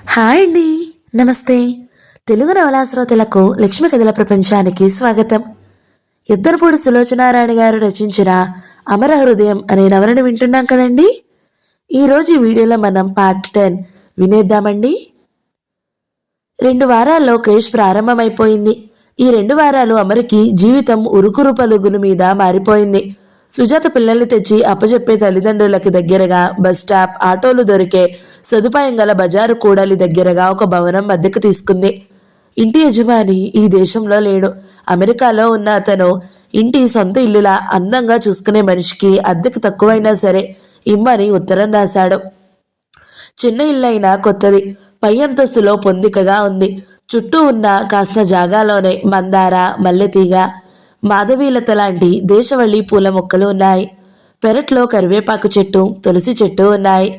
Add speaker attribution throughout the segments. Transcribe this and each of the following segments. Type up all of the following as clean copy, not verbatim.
Speaker 1: Hi అండి. నమస్తే. తెలుగు నవలా శ్రోతలకు లక్ష్మి కథల ప్రపంచానికి స్వాగతం. ఇద్దరుపూడి సులోచనారాయణ గారు రచించిన అమర హృదయం అనే నవలను వింటున్నాం కదండి. ఈరోజు ఈ వీడియోలో మనం పార్ట్ 10 వినేద్దామండి. 2 వారాల్లో క్రేష్ ప్రారంభమైపోయింది. ఈ 2 వారాలు అమరికి జీవితం ఉరుకురు పలుగుల మీద మారిపోయింది. సుజాత పిల్లల్ని తెచ్చి అప్పచెప్పే తల్లిదండ్రులకి దగ్గరగా బస్ స్టాప్, ఆటోలు దొరికే సదుపాయం గల బజారు కూడలి దగ్గరగా ఒక భవనం అద్దెకు తీసుకుంది. ఇంటి యజమాని ఈ దేశంలో లేడు. అమెరికాలో ఉన్న అతను ఇంటి సొంత ఇల్లులా అందంగా చూసుకునే మనిషికి అద్దెకు తక్కువైనా సరే ఇమ్మని ఉత్తరం రాశాడు. చిన్న ఇల్లైనా కొత్తది, పై అంతస్తులో పొందికగా ఉంది. చుట్టూ ఉన్న కాస్త జాగాలోనే మందార, మల్లెతీగ, మాధవీలత లాంటి దేశవళి పూల మొక్కలు ఉన్నాయి. పెరట్లో కరివేపాకు చెట్టు, తులసి చెట్టు ఉన్నాయి.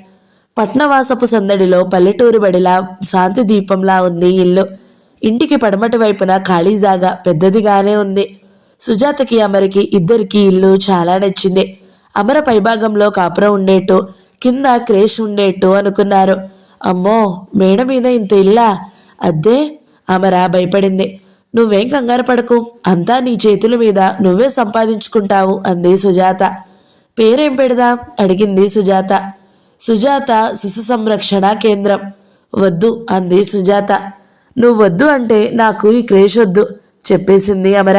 Speaker 1: పట్నవాసపు సందడిలో పల్లెటూరు బడిలా శాంతి దీపంలా ఉంది ఇల్లు. ఇంటికి పడమటి వైపున ఖాళీ జాగా పెద్దదిగానే ఉంది. సుజాతకి, అమరికి ఇద్దరికి ఇల్లు చాలా నచ్చింది. అమర పైభాగంలో కాపురం ఉండేట్టు, కింద క్రేష్ ఉండేట్టు అనుకున్నారు. అమ్మో, మేడ మీద ఇంత ఇల్లా? అద్దే? అమర భయపడింది. నువ్వేం కంగారు పడకు, అంతా నీ చేతుల మీద నువ్వే సంపాదించుకుంటావు అంది సుజాత. పేరేం పెడదాం అడిగింది సుజాత. సుజాత శిశు సంరక్షణ కేంద్రం. వద్దు అంది సుజాత. నువ్వు వద్దు అంటే నాకు ఈ క్రేష్ వద్దు చెప్పేసింది అమర.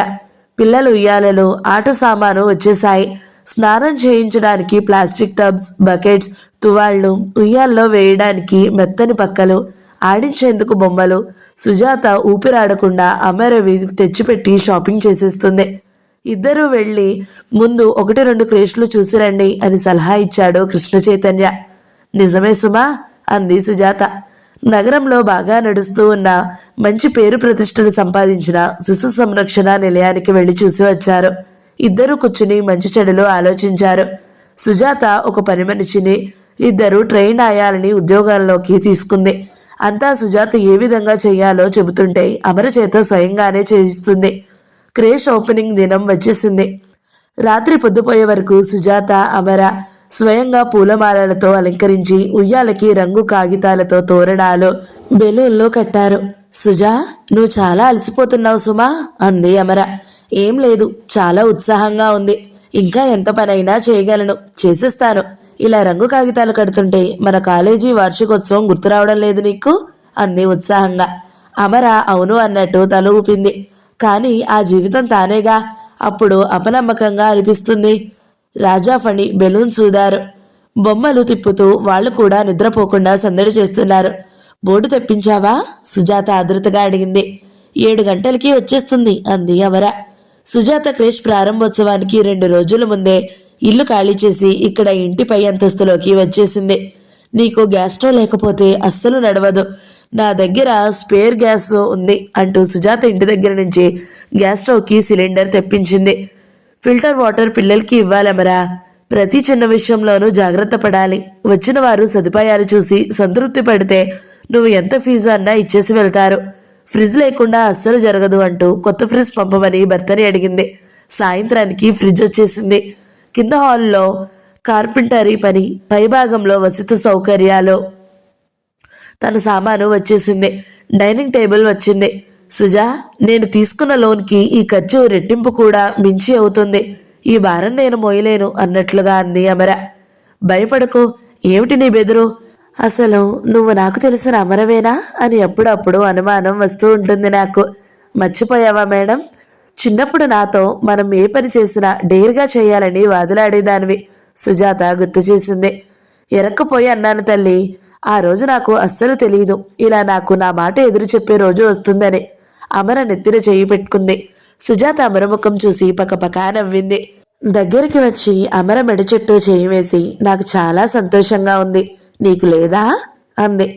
Speaker 1: పిల్లలు ఉయ్యాలలు, ఆట సామాను వచ్చేశాయి. స్నానం చేయించడానికి ప్లాస్టిక్ టబ్స్, బకెట్స్, తువాళ్లు, ఉయ్యాల్లో వేయడానికి మెత్తని పక్కలు, ఆడించేందుకు బొమ్మలు. సుజాత ఊపిరాడకుండా అమరవి తెచ్చిపెట్టి షాపింగ్ చేసేస్తుంది. ఇద్దరూ వెళ్ళి ముందు 1-2 క్రేష్లు చూసిరండి అని సలహా ఇచ్చాడు కృష్ణ చైతన్య. నిజమే సుమా అంది సుజాత. నగరంలో బాగా నడుస్తూ ఉన్న, మంచి పేరు ప్రతిష్టలు సంపాదించిన శిశు సంరక్షణ నిలయానికి వెళ్లి చూసి వచ్చారు. ఇద్దరు కూర్చుని మంచి చెడులు ఆలోచించారు. సుజాత ఒక పని మనిషిని, 2 ట్రైన్ ఆయాలని ఉద్యోగాల్లోకి తీసుకుంది. అంతా సుజాత ఏ విధంగా చేయాలో చెబుతుంటే అమర చేత స్వయంగానే చేయిస్తుంది. క్రేష్ ఓపెనింగ్ దినం వచ్చేసింది. రాత్రి పొద్దుపోయే వరకు సుజాత, అమర స్వయంగా పూలమాలలతో అలంకరించి ఉయ్యాలకి రంగు కాగితాలతో తోరణాలు, బెలూన్లు కట్టారు. సుజా, నువ్వు చాలా అలసిపోతున్నావు సుమా అంది అమర. ఏం లేదు, చాలా ఉత్సాహంగా ఉంది. ఇంకా ఎంత పనైనా చేయగలను, చేసేస్తాను. ఇలా రంగు కాగితాలు కడుతుంటే మన కాలేజీ వార్షికోత్సవం గుర్తు రావడం లేదు నీకు అంది ఉత్సాహంగా. అమర అవును అన్నట్టు తల ఊపింది. కానీ ఆ జీవితం తానేగా, అప్పుడు అపనమ్మకంగా అనిపిస్తుంది. రాజాఫణి బెలూన్స్ ఊదారు. బొమ్మలు తిప్పుతూ వాళ్ళు కూడా నిద్రపోకుండా సందడి చేస్తున్నారు. బోర్డు తెప్పించావా సుజాత ఆదృతగా అడిగింది. 7 గంటలకి వచ్చేస్తుంది అంది అమర. సుజాత క్రేష్ ప్రారంభోత్సవానికి 2 రోజుల ముందే ఇల్లు ఖాళీ చేసి ఇక్కడ ఇంటి పై అంతస్తులోకి వచ్చేసింది. నీకు గ్యాస్ స్టవ్ లేకపోతే అస్సలు నడవదు, నా దగ్గర స్పేర్ గ్యాస్ ఉంది అంటూ సుజాత ఇంటి దగ్గర నుంచి గ్యాస్ స్టవ్కి సిలిండర్ తెప్పించింది. ఫిల్టర్ వాటర్ పిల్లలకి ఇవ్వాలమరా. ప్రతి చిన్న విషయంలోనూ జాగ్రత్త పడాలి. వచ్చిన వారు సదుపాయాలు చూసి సంతృప్తి పడితే నువ్వు ఎంత ఫీజు అన్నా ఇచ్చేసి వెళ్తారు. ఫ్రిడ్జ్ లేకుండా అస్సలు జరగదు అంటూ కొత్త ఫ్రిడ్జ్ పంపమని భర్తని అడిగింది. సాయంత్రానికి ఫ్రిడ్జ్ వచ్చేసింది. కింద హాల్లో కార్పెంటరీ పని, పైభాగంలో వసతి సౌకర్యాలు, తన సామాను వచ్చేసింది. డైనింగ్ టేబుల్ వచ్చింది. సుజా, నేను తీసుకున్న లోన్కి ఈ ఖర్చు రెట్టింపు కూడా మించి అవుతుంది. ఈ భారం నేను మోయలేను అన్నట్లుగా అంది అమర. భయపడకు, ఏమిటి నీ బెదురు? అసలు నువ్వు నాకు తెలిసిన అమరవేనా అని అప్పుడప్పుడు అనుమానం వస్తూ ఉంటుంది నాకు. మర్చిపోయావా మేడం? చిన్నప్పుడు నాతో మనం ఏ పని చేసినా డేర్గా చేయాలని వాదులాడేదానివి సుజాత గుర్తు చేసింది. ఎరక్కపోయి అన్నాను తల్లి. ఆ రోజు నాకు అస్సలు తెలియదు ఇలా నాకు నా మాట ఎదురు చెప్పే రోజు వస్తుందని. అమర నెత్తిన చేయి పెట్టుకుంది. సుజాత అమర ముఖం చూసి పకపకా నవ్వింది. దగ్గరికి వచ్చి అమర మెడ చుట్టూ చేయి వేసి, నాకు చాలా సంతోషంగా ఉంది, నీకు లేదా అంది.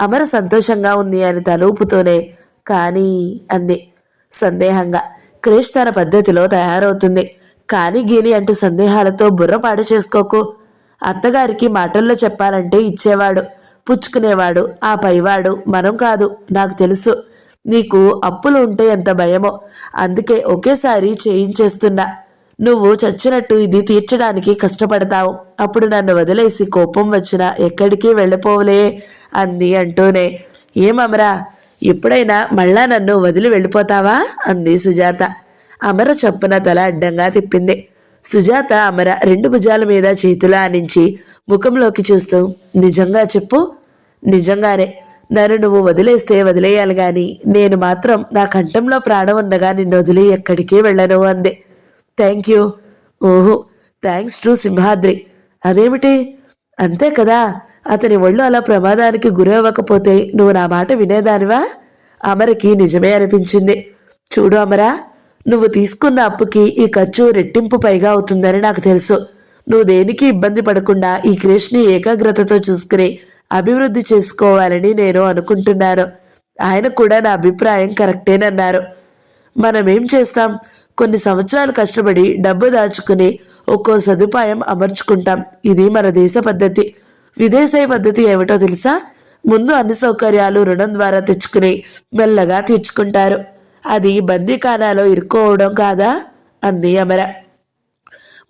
Speaker 1: అమర సంతోషంగా ఉంది అని తలూపుతూనే కానీ అంది సందేహంగా. క్రేష్ తన పద్ధతిలో తయారవుతుంది. కానీ గీని అంటూ సందేహాలతో బుర్ర పాడు చేసుకోకు. అత్తగారికి మాటల్లో చెప్పాలంటే ఇచ్చేవాడు, పుచ్చుకునేవాడు ఆ పైవాడు మనం కాదు, నాకు తెలుసు. నీకు అప్పులు ఉంటే ఎంత భయమో, అందుకే ఒకేసారి చేయించేస్తున్నా. నువ్వు చచ్చినట్టు ఇది తీర్చడానికి కష్టపడతావు. అప్పుడు నన్ను వదిలేసి కోపం వచ్చినా ఎక్కడికి వెళ్ళిపోవలే అంది అంటూనే ఏమమరా, ఎప్పుడైనా మళ్ళా నన్ను వదిలి వెళ్ళిపోతావా అంది సుజాత. అమర చప్పున తల అడ్డంగా తిప్పింది. సుజాత అమర రెండు భుజాల మీద చేతులు ఆనించి ముఖంలోకి చూస్తూ, నిజంగా చెప్పు. నిజంగానే. నన్ను నువ్వు వదిలేస్తే వదిలేయాలి గాని నేను మాత్రం నా కంఠంలో ప్రాణం ఉండగా నిన్ను వదిలి ఎక్కడికి వెళ్ళను అంది. Thank you. ఓహో, థ్యాంక్స్ టు సింహాద్రి. అదేమిటి? అంతే కదా, అతని ఒళ్ళు అలా ప్రమాదానికి గురవ్వకపోతే నువ్వు నా మాట వినేదానివా? అమరకి నిజమే అనిపించింది. చూడు అమరా, నువ్వు తీసుకున్న అప్పుకి ఈ ఖర్చు రెట్టింపు పైగా అవుతుందని నాకు తెలుసు. నువ్వు దేనికి ఇబ్బంది పడకుండా ఈ క్రిష్ని ఏకాగ్రతతో చూసుకుని అభివృద్ధి చేసుకోవాలని నేను అనుకుంటున్నాను. ఆయన కూడా నా అభిప్రాయం కరెక్టేనన్నారు. మనమేం చేస్తాం, కొన్ని సంవత్సరాలు కష్టపడి డబ్బు దాచుకుని ఒక్కో సదుపాయం అమర్చుకుంటాం. ఇది మన దేశ పద్ధతి. విదేశీ పద్ధతి ఏమిటో తెలుసా? ముందు అన్ని సౌకర్యాలు రుణం ద్వారా తెచ్చుకుని మెల్లగా తీర్చుకుంటారు. అది బందీఖానాలో ఇరుక్కోవడం కాదా అంది అమర.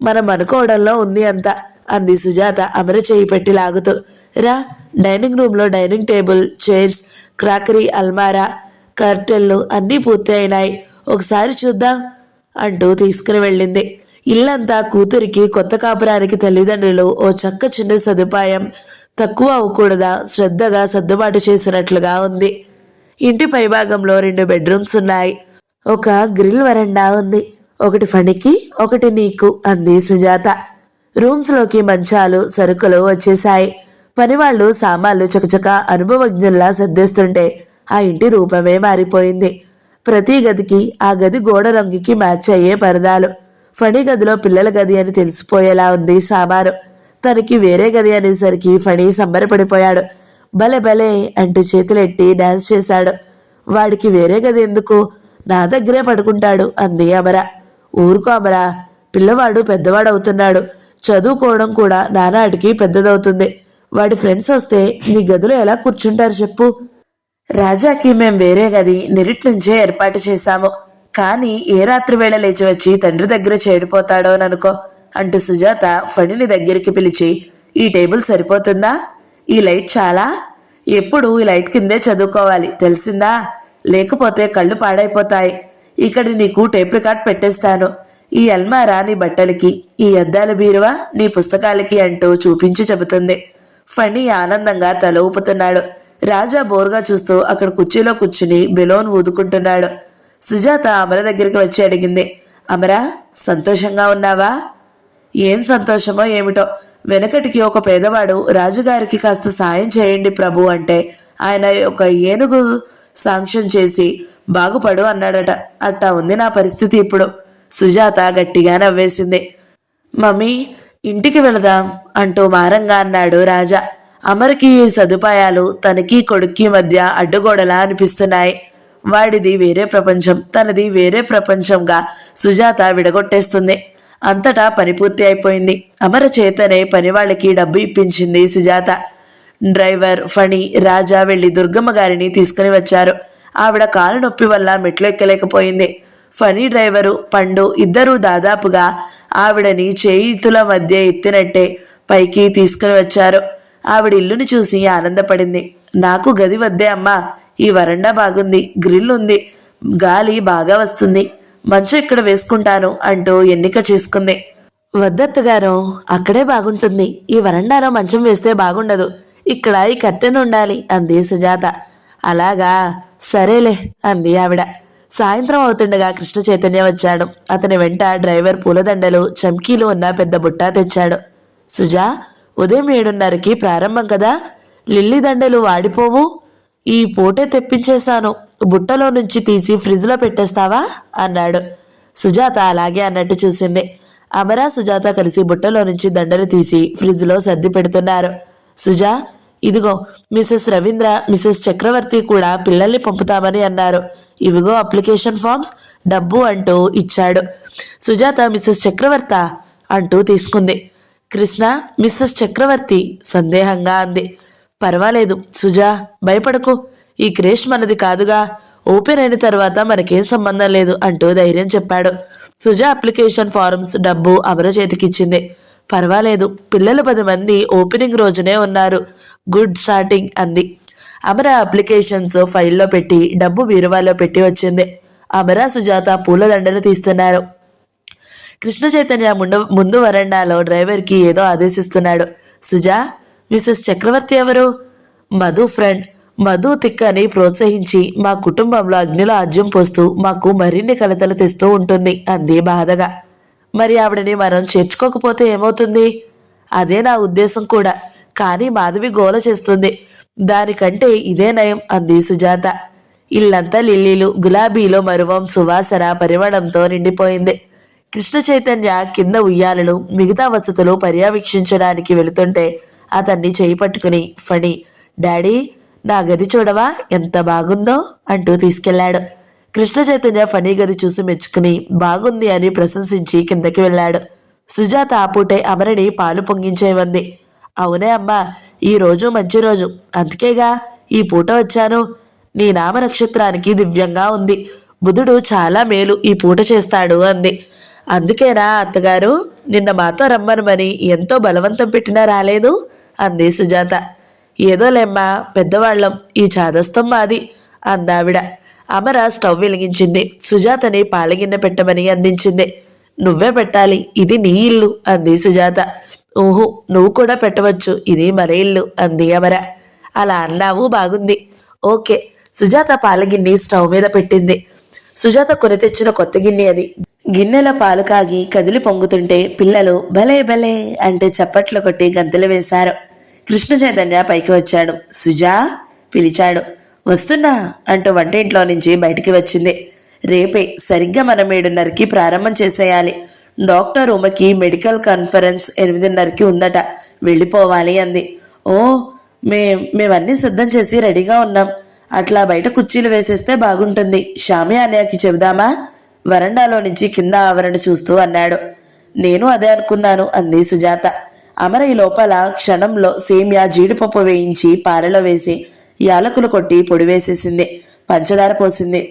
Speaker 1: మనం అనుకోవడంలో ఉంది అంత అంది సుజాత అమర చేయి పెట్టి లాగుతూ. రా, డైనింగ్ రూమ్లో డైనింగ్ టేబుల్, చైర్స్, క్రాకరీ, అల్మారా, కర్టెన్లు అన్నీ పూర్తి అయినాయి. ఒకసారి చూద్దాం అంటూ తీసుకుని వెళ్ళింది. ఇల్లంతా కూతురికి కొత్త కాపురానికి తల్లిదండ్రులు ఓ చక్క చిన్న సదుపాయం తక్కువ అవ్వకూడదా శ్రద్ధగా సర్దుబాటు చేసినట్లుగా ఉంది. ఇంటి పైభాగంలో 2 బెడ్రూమ్స్ ఉన్నాయి. ఒక గ్రిల్ వరండా ఉంది. ఒకటి ఫణికి, ఒకటి నీకు అంది సుజాత. రూమ్స్లోకి మంచాలు, సరుకులు వచ్చేశాయి. పనివాళ్లు సామాన్లు చకచక అనుభవజ్ఞుల్లా సర్దేస్తుంటే ఆ ఇంటి రూపమే మారిపోయింది. ప్రతి గదికి ఆ గది గోడ రంగుకి మ్యాచ్ అయ్యే పరదాలు. ఫణి గదిలో పిల్లల గది అని తెలిసిపోయేలా ఉంది సామాను. తనకి వేరే గది అనేసరికి ఫణి సంబరపడిపోయాడు. భలే భలే అంటూ చేతులెట్టి డాన్స్ చేశాడు. వాడికి వేరే గది ఎందుకు, నా దగ్గరే పడుకుంటాడు అంది అమర. ఊరుకో అమర, పిల్లవాడు పెద్దవాడు అవుతున్నాడు. చదువుకోవడం కూడా నానాటికి పెద్దదవుతుంది. వాడి ఫ్రెండ్స్ వస్తే నీ గదిలో ఎలా కూర్చుంటారు చెప్పు? రాజాకి మేం వేరే గది నిరుటి నుంచే ఏర్పాటు చేశాము. కానీ ఏ రాత్రి వేళ లేచి వచ్చి తండ్రి దగ్గర చేడిపోతాడో అనుకో అంటూ సుజాత ఫణిని దగ్గరికి పిలిచి, ఈ టేబుల్ సరిపోతుందా? ఈ లైట్ చాలా? ఎప్పుడు ఈ లైట్ కిందే చదువుకోవాలి, తెలిసిందా? లేకపోతే కళ్ళు పాడైపోతాయి. ఇక్కడ నీకు టేప్ రికార్డ్ పెట్టేస్తాను. ఈ అల్మారా నీ బట్టలకి, ఈ అద్దాల బీరువా నీ పుస్తకాలకి అంటూ చూపించి చెబుతుంది. ఫణి ఆనందంగా తల ఊపుతున్నాడు. రాజా బోర్గా చూస్తూ అక్కడ కుర్చీలో కూర్చుని బెలూన్ ఊదుకుంటున్నాడు. సుజాత అమర దగ్గరికి వచ్చి అడిగింది, అమరా, సంతోషంగా ఉన్నావా? ఏం సంతోషమో ఏమిటో. వెనకటికి ఒక పేదవాడు రాజుగారికి కాస్త సాయం చేయండి ప్రభు అంటే ఆయన ఒక ఏనుగు శాంక్షన్ చేసి బాగుపడు అన్నాడట. అట్టా ఉంది నా పరిస్థితి ఇప్పుడు. సుజాత గట్టిగా నవ్వేసింది. మమ్మీ, ఇంటికి వెళదాం అంటూ మారంగా అన్నాడు రాజా. అమర్కి ఈ సదుపాయాలు తనకి కొడుక్కి మధ్య అడ్డుగోడలా అనిపిస్తున్నాయి. వాడిది వేరే ప్రపంచం, తనది వేరే ప్రపంచంగా సుజాత విడగొట్టేస్తుంది. అంతటా పని పూర్తి అయిపోయింది. అమర చేతనే పనివాళ్ళకి డబ్బు ఇప్పించింది సుజాత. డ్రైవర్, ఫణి, రాజా వెళ్లి దుర్గమ్మ గారిని తీసుకుని వచ్చారు. ఆవిడ కాలు నొప్పి వల్ల మెట్లు ఎక్కలేకపోయింది. ఫణి డ్రైవరు, పండు ఇద్దరూ దాదాపుగా ఆవిడని చేయితుల మధ్య ఎత్తినట్టే పైకి తీసుకుని వచ్చారు. ఆవిడ ఇల్లుని చూసి ఆనందపడింది. నాకు గది వద్దే అమ్మా, ఈ వరండా బాగుంది, గ్రిల్ ఉంది, గాలి బాగా వస్తుంది, మంచం ఇక్కడ వేసుకుంటాను అంటూ ఎన్నిక చేసుకుంది. వద్దత్తగారు, అక్కడే బాగుంటుంది. ఈ వరండాలో మంచం వేస్తే బాగుండదు. ఇక్కడ ఈ కర్టెన్ ఉండాలి అంది సుజాత. అలాగా, సరేలే అంది ఆవిడ. సాయంత్రం అవుతుండగా కృష్ణ చైతన్య వచ్చాడు. అతని వెంట డ్రైవర్ పూలదండలు, చమ్కీలు ఉన్న పెద్ద బుట్ట తెచ్చాడు. సుజా, ఉదయం 7:30కి ప్రారంభం కదా, లిల్లీ దండలు వాడిపోవు. ఈ పూటే తెప్పించేశాను. బుట్టలో నుంచి తీసి ఫ్రిడ్జ్లో పెట్టేస్తావా అన్నాడు. సుజాత అలాగే అన్నట్టు చూసింది. అమరా, సుజాత కలిసి బుట్టలో నుంచి దండలు తీసి ఫ్రిడ్జ్లో సర్ది పెడుతున్నారు. సుజా, ఇదిగో మిసెస్ రవీంద్ర, మిసెస్ చక్రవర్తి కూడా పిల్లల్ని పంపుతామని అన్నారు. ఇవిగో అప్లికేషన్ ఫామ్స్, డబ్బు అంటూ ఇచ్చాడు. సుజాత మిసెస్ చక్రవర్త అంటూ తీసుకుంది. కృష్ణ, మిస్సెస్ చక్రవర్తి సందేహంగా అంది. పర్వాలేదు సుజా, భయపడకు. ఈ క్రేష్ మనది కాదుగా. ఓపెన్ అయిన తర్వాత మనకేం సంబంధం లేదు అంటూ ధైర్యం చెప్పాడు. సుజా అప్లికేషన్ ఫారమ్స్, డబ్బు అమర చేతికిచ్చింది. పర్వాలేదు, పిల్లలు 10 మంది ఓపెనింగ్ రోజునే ఉన్నారు. గుడ్ స్టార్టింగ్ అంది. అమర అప్లికేషన్స్ ఫైల్లో పెట్టి డబ్బు బీరువాలో పెట్టి వచ్చింది. అమర సుజాత పూలదండలు తీస్తున్నారు. కృష్ణ చైతన్య ముందు వరండాలో డ్రైవర్కి ఏదో ఆదేశిస్తున్నాడు. సుజా, మిసెస్ చక్రవర్తి ఎవరు? మధు ఫ్రెండ్. మధు తిక్కని ప్రోత్సహించి మా కుటుంబంలో అగ్నిలో ఆజ్యం పోస్తూ మాకు మరిన్ని కలతలు తెస్తూ ఉంటుంది అంది బాధగా. మరి ఆవిడని మనం చేర్చుకోకపోతే ఏమవుతుంది? అదే నా ఉద్దేశం కూడా. కానీ మాధవి గోల చేస్తుంది. దానికంటే ఇదే నయం అంది సుజాత. ఇల్లంతా లిల్లీలు, గులాబీలో మరువం సువాసన పరిమళంతో నిండిపోయింది. కృష్ణ చైతన్య కింద ఉయ్యాలలు, మిగతా వసతులు పర్యవేక్షించడానికి వెళుతుంటే అతన్ని చేయి పట్టుకుని ఫణి, డాడీ నా గది చూడవా ఎంత బాగుందో అంటూ తీసుకెళ్లాడు. కృష్ణ చైతన్య ఫణి గది చూసి మెచ్చుకుని బాగుంది అని ప్రశంసించి కిందకి వెళ్ళాడు. సుజాత ఆపూటే అమరని పాలు పొంగించేవంది. అవునే అమ్మా, ఈ రోజు మంచి రోజు, అందుకేగా ఈ పూట వచ్చాను. నీ నామ నక్షత్రానికి దివ్యంగా ఉంది. బుధుడు చాలా మేలు ఈ పూట చేస్తాడు అంది. అందుకేనా అత్తగారు నిన్న మాతో రమ్మనమని ఎంతో బలవంతం పెట్టినా రాలేదు అంది సుజాత. ఏదోలేమ్మా, పెద్దవాళ్ళం, ఈ చాదస్తం మాది అందావిడ. అమర స్టవ్ వెలిగించింది. సుజాతని పాలగిన్నె పెట్టమని అందించింది. నువ్వే పెట్టాలి, ఇది నీ ఇల్లు అంది సుజాత. ఊహు, నువ్వు కూడా పెట్టవచ్చు, ఇది మరే ఇల్లు అంది అమర. అలా అన్నావు, బాగుంది. ఓకే. సుజాత పాలగిన్ని స్టవ్ మీద పెట్టింది. సుజాత కొని తెచ్చిన కొత్త గిన్నె అది. గిన్నెల పాలు కాగి కదిలి పొంగుతుంటే పిల్లలు భలే భలే అంటే చప్పట్లు కొట్టి గంతులు వేశారు. కృష్ణ చైతన్య పైకి వచ్చాడు. సుజా పిలిచాడు. వస్తున్నా అంటూ వంటింట్లో నుంచి బయటికి వచ్చింది. రేపే సరిగ్గా మనం 7:30కి ప్రారంభం చేసేయాలి. డాక్టర్ ఉమకి మెడికల్ కాన్ఫరెన్స్ 8:30కి ఉందట, వెళ్ళిపోవాలి అంది. ఓ, మేమన్నీ సిద్ధం చేసి రెడీగా ఉన్నాం. అట్లా బయట కుర్చీలు వేసేస్తే బాగుంటుంది. షామియా అన్నయ్యకి చెబుదామా? వరండాలో నుంచి కింద ఆవరణ చూస్తూ అన్నాడు. నేను అదే అనుకున్నాను అంది సుజాత. అమర ఈ లోపల క్షణంలో సేమ్యా జీడిపప్పు వేయించి పాలలో వేసి యాలకులు కొట్టి పొడి వేసేసింది. పంచదార పోసింది.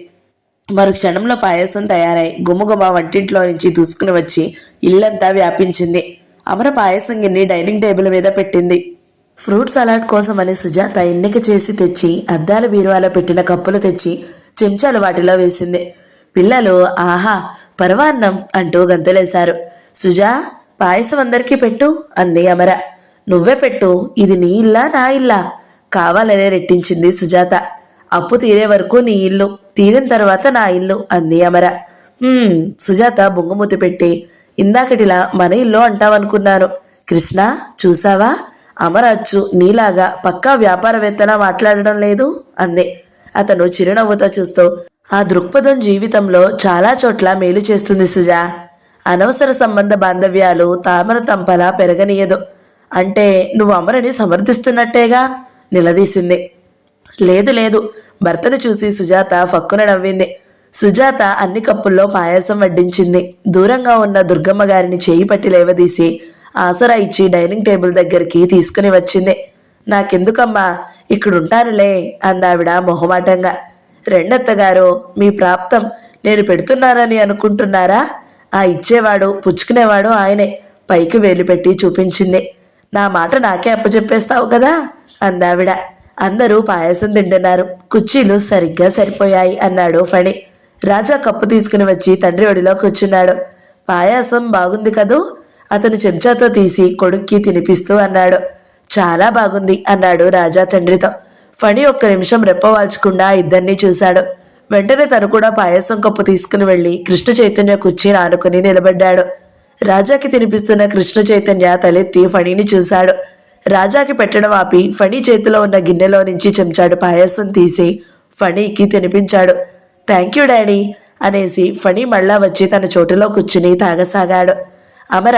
Speaker 1: మరు క్షణంలో పాయసం తయారై గుమగుమ వంటింట్లో నుంచి దూసుకుని వచ్చి ఇల్లంతా వ్యాపించింది. అమర పాయసం గిన్నె డైనింగ్ టేబుల్ మీద పెట్టింది. ఫ్రూట్ సలాడ్ కోసమని సుజాత ఎన్నిక చేసి తెచ్చి అద్దాల బీరువాలో పెట్టిన కప్పులు తెచ్చి చెంచాలు వాటిలో వేసింది. పిల్లలు ఆహా పరవాన్నం అంటూ గంతులేశారు. సుజా, పాయసం అందరికీ పెట్టు అంది అమర. నువ్వే పెట్టు, ఇది నీ ఇల్లా నా ఇల్లా? కావాలనే రెట్టించింది సుజాత. అప్పు తీరే వరకు నీ ఇల్లు, తీరిన తర్వాత నా ఇల్లు అంది అమర. సుజాత బొంగుమూతి పెట్టి, ఇందాకటిలా మన ఇల్లు అంటావనుకున్నాను. కృష్ణ చూసావా, అమర అచ్చు నీలాగా పక్కా వ్యాపారవేత్తలా మాట్లాడడం లేదు అంది. అతను చిరునవ్వుతో చూస్తూ, ఆ దృక్పథం జీవితంలో చాలా చోట్ల మేలు చేస్తుంది సుజా. అనవసర సంబంధ బాంధవ్యాలు తామర తంపలా పెరగనీయదు. అంటే నువ్వు అమరని సమర్థిస్తున్నట్టేగా నిలదీసింది. లేదు లేదు. భర్తను చూసి సుజాత ఫక్కున నవ్వింది. సుజాత అన్ని కప్పుల్లో పాయసం వడ్డించింది. దూరంగా ఉన్న దుర్గమ్మ గారిని చేయి పట్టి లేవదీసి ఆసరా ఇచ్చి డైనింగ్ టేబుల్ దగ్గరికి తీసుకుని వచ్చింది. నాకెందుకమ్మా, ఇక్కడుంటానులే అందావిడ మొహమాటంగా. రెండత్తగారు, మీ ప్రాప్తం నేను పెడుతున్నానని అనుకుంటున్నారా? ఆ ఇచ్చేవాడు పుచ్చుకునేవాడు ఆయనే పైకి వేలు పెట్టి చూపించింది. నా మాట నాకే అప్పచెప్పేస్తావు కదా అందావిడ. అందరూ పాయసం తింటున్నారు. కుర్చీలు సరిగ్గా సరిపోయాయి అన్నాడు ఫణి. రాజా కప్పు తీసుకుని వచ్చి తండ్రి ఒడిలో కూర్చున్నాడు. పాయాసం బాగుంది కదూ? అతను చెంచాతో తీసి కొడుక్కి తినిపిస్తూ అన్నాడు. చాలా బాగుంది అన్నాడు రాజా తండ్రితో. ఫణి ఒక్క నిమిషం రెప్పవాల్చకుండా ఇద్దరినీ చూశాడు. వెంటనే తను కూడా పాయసం కప్పు తీసుకుని వెళ్లి కృష్ణ చైతన్య కుర్చీని ఆనుకుని నిలబడ్డాడు. రాజాకి తినిపిస్తున్న కృష్ణ చైతన్య తలెత్తి ఫణిని చూశాడు. రాజాకి పెట్టడం ఆపి ఫణి చేతిలో ఉన్న గిన్నెలో నుంచి చెంచాడు పాయసం తీసి ఫణికి తినిపించాడు. థ్యాంక్ యూ డాడీ అనేసి ఫణి మళ్ళా వచ్చి తన చోటులో కూర్చుని తాగసాగాడు. అమర,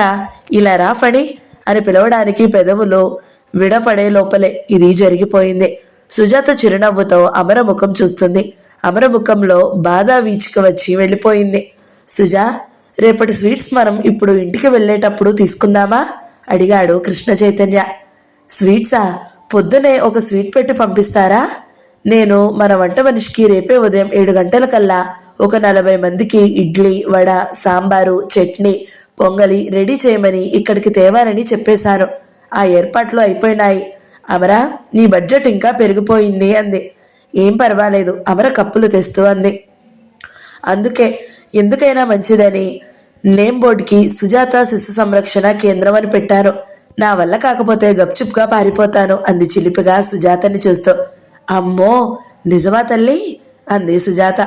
Speaker 1: ఇలా రా ఫణి అని పిలవడానికి పెదవులు విడపడే లోపలే ఇది జరిగిపోయింది. సుజాత చిరునవ్వుతో అమర ముఖం చూస్తుంది. అమర ముఖంలో బాధ వీచిక వచ్చి వెళ్ళిపోయింది. సుజా, రేపటి స్వీట్స్ మనం ఇప్పుడు ఇంటికి వెళ్ళేటప్పుడు తీసుకుందామా అడిగాడు కృష్ణ చైతన్య. స్వీట్సా? పొద్దునే ఒక స్వీట్ పెట్టి పంపిస్తారా? నేను మన వంట మనిషికి రేపే ఉదయం 7 గంటలకల్లా ఒక 40 మందికి ఇడ్లీ, వడ, సాంబారు, చట్నీ, పొంగలి రెడీ చేయమని ఇక్కడికి తేవాలని చెప్పేశాను. ఆ ఏర్పాట్లు అయిపోయినాయి. అమరా, నీ బడ్జెట్ ఇంకా పెరిగిపోయింది అంది. ఏం పర్వాలేదు, అమర కప్పులు తెస్తూ అంది. అందుకే ఎందుకైనా మంచిదని నేమ్ బోర్డుకి సుజాత శిశు సంరక్షణ కేంద్రం అని పెట్టాను. నా వల్ల కాకపోతే గప్చుప్గా పారిపోతాను అంది చిలిపిగా సుజాతని చూస్తూ. అమ్మో, నిజమా తల్లి అంది సుజాత.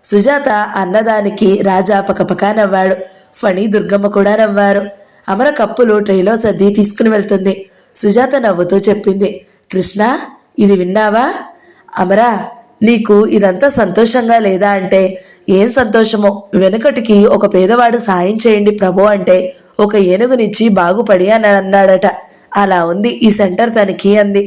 Speaker 1: సుజాత అన్నదానికి రాజా పకపకా నవ్వాడు. ఫణి, దుర్గమ్మ కూడా నవ్వారు. అమర కప్పులు ట్రైలో సర్ది తీసుకుని వెళ్తుంది. సుజాత నవ్వుతూ చెప్పింది, కృష్ణ, ఇది విన్నావా? అమరా, నీకు ఇదంతా సంతోషంగా లేదా అంటే ఏం సంతోషమో. వెనుకటికి ఒక పేదవాడు సాయం చేయండి ప్రభు అంటే ఒక ఏనుగునిచ్చి బాగుపడి అని అన్నాడట. అలా ఉంది ఈ సెంటర్ తనిఖీ అంది.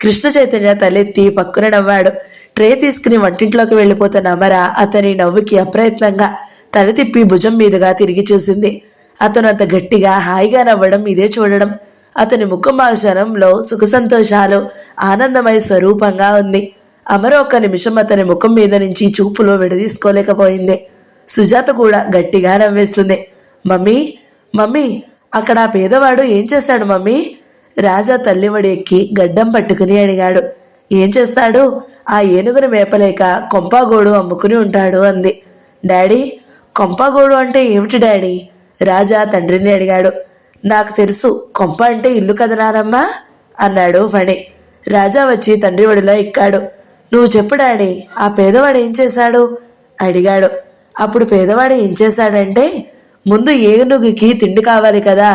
Speaker 1: కృష్ణ చైతన్య తలెత్తి పక్కున నవ్వాడు. ట్రే తీసుకుని వంటింట్లోకి వెళ్ళిపోతున్న అమర అతని నవ్వుకి అప్రయత్నంగా తల తిప్పి భుజం మీదుగా తిరిగి చూసింది. అతను అంత గట్టిగా హాయిగా నవ్వడం ఇదే చూడడం. అతని ముఖమాశనంలో సుఖ సంతోషాలు ఆనందమయ స్వరూపంగా ఉంది. అమర ఒక్క నిమిషం అతని ముఖం మీద నుంచి చూపులో విడదీసుకోలేకపోయింది. సుజాత కూడా గట్టిగా నవ్వేస్తుంది. మమ్మీ, మమ్మీ, అక్కడ ఆ పేదవాడు ఏం చేశాడు మమ్మీ? రాజా తల్లివడి ఎక్కి గడ్డం పట్టుకుని అడిగాడు. ఏం చేస్తాడు? ఆ ఏనుగును మేపలేక కొంపాగోడు అమ్ముకుని ఉంటాడు అంది. డాడీ, కొంపాగోడు అంటే ఏమిటి డాడీ? రాజా తండ్రిని అడిగాడు. నాకు తెలుసు, కొంప అంటే ఇల్లు కదా నానమ్మా అన్నాడు ఫణి. రాజా వచ్చి తండ్రి ఒడిలో ఎక్కాడు. నువ్వు చెప్పు డాడీ, ఆ పేదవాడు ఏం చేశాడు అడిగాడు. అప్పుడు పేదవాడు ఏం చేశాడంటే, ముందు ఏనుగుకి తిండి కావాలి కదా,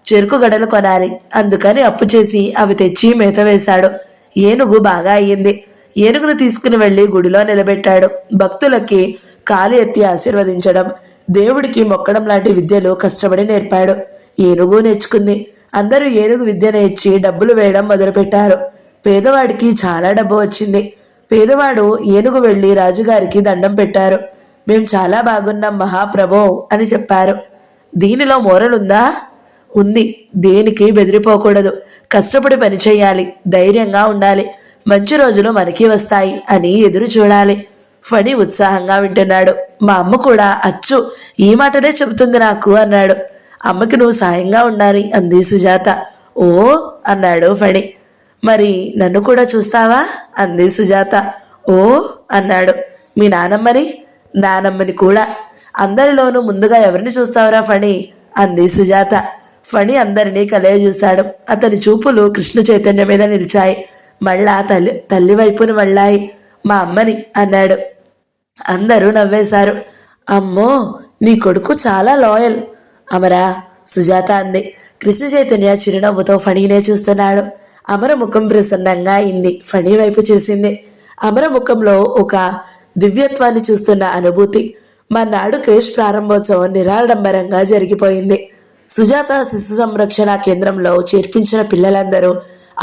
Speaker 1: చెరుకు గడలు కొనాలి. అందుకని అప్పు చేసి అవి తెచ్చి మేత వేశాడు. ఏనుగు బాగా అయ్యింది. ఏనుగును తీసుకుని వెళ్లి గుడిలో నిలబెట్టాడు. భక్తులకి కాలు ఎత్తి ఆశీర్వదించడం, దేవుడికి మొక్కడం లాంటి విద్యలు కష్టపడి నేర్పాడు. ఏనుగు నేర్చుకుంది. అందరూ ఏనుగు విద్య నేర్చి డబ్బులు వేయడం మొదలుపెట్టారు. పేదవాడికి చాలా డబ్బు వచ్చింది. పేదవాడు ఏనుగు వెళ్లి రాజుగారికి దండం పెట్టారు. మేం చాలా బాగున్నాం మహాప్రభో అని చెప్పారు. దీనిలో మోరలుందా? ఉంది. దేనికి బెదిరిపోకూడదు, కష్టపడి పనిచేయాలి, ధైర్యంగా ఉండాలి, మంచి రోజులు మనకి వస్తాయి అని ఎదురు చూడాలి. ఫణి ఉత్సాహంగా వింటున్నాడు. మా అమ్మ కూడా అచ్చు ఈ మాటనే చెబుతుంది నాకు అన్నాడు. అమ్మకి నువ్వు సాయంగా ఉండాలి అంది సుజాత. ఓ అన్నాడు ఫణి. మరి నన్ను కూడా చూస్తావా అంది సుజాత. ఓ అన్నాడు. మీ నానమ్మని? నానమ్మని కూడా. అందరిలోనూ ముందుగా ఎవరిని చూస్తావురా ఫణి అంది సుజాత. ఫణి అందరినీ కలయ చూశాడు. అతని చూపులు కృష్ణ చైతన్య మీద నిలిచాయి. మళ్ళా తల్లి వైపును మళ్ళాయి. మా అమ్మని అన్నాడు. అందరూ నవ్వేశారు. అమ్మో, నీ కొడుకు చాలా లాయల్ అమరా సుజాత అంది. కృష్ణ చైతన్య చిరునవ్వుతో ఫణినే చూస్తున్నాడు. అమర ముఖం ప్రసన్నంగా అయింది. ఫణి వైపు చూసింది. అమర ముఖంలో ఒక దివ్యత్వాన్ని చూస్తున్న అనుభూతి. మర్నాడు క్రేష్ ప్రారంభోత్సవం నిరాడంబరంగా జరిగిపోయింది. సుజాత శిశు సంరక్షణ కేంద్రంలో చేర్పించిన పిల్లలందరూ